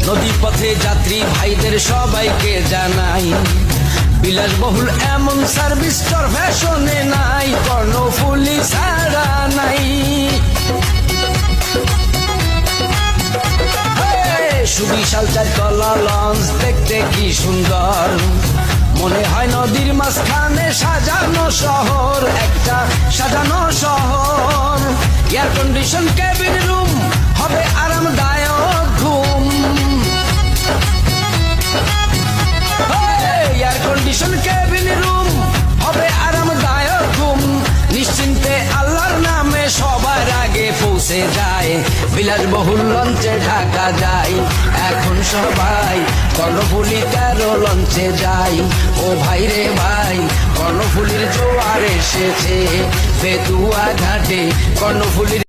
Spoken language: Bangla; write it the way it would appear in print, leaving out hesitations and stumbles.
নদী পথে যাত্রী ভাইদের সবাইকে জানাই, বিলাসবহুল এমন সার্ভিস তোর ফ্যাশনে নাই, কর্ণফুলী ছাড়া নাই। সুবিশাল চারতলা লঞ্চ দেখতে কি সুন্দর, মনে হয় নদীর মাঝখানে সাজানো শহর, একটা সাজানো শহর। এয়ার কন্ডিশন কেবিন রুম হবে আরামদায়ক ঘুম, এয়ার কন্ডিশন কেবিন রুম হবে আরামদায়ক ঘুম। নিশ্চিন্তে আল্লাহর নামে সবার আগে পৌঁছে যায়, বিলাসবহুল লঞ্চে ঢাকা যায়। এখন সবাই কর্ণফুলী 13 লঞ্চে যায়। ও ভাই রে ভাই, কর্ণফুলীর জোয়ার এসেছে, বেতুয়া ঘাটে কর্ণফুলীর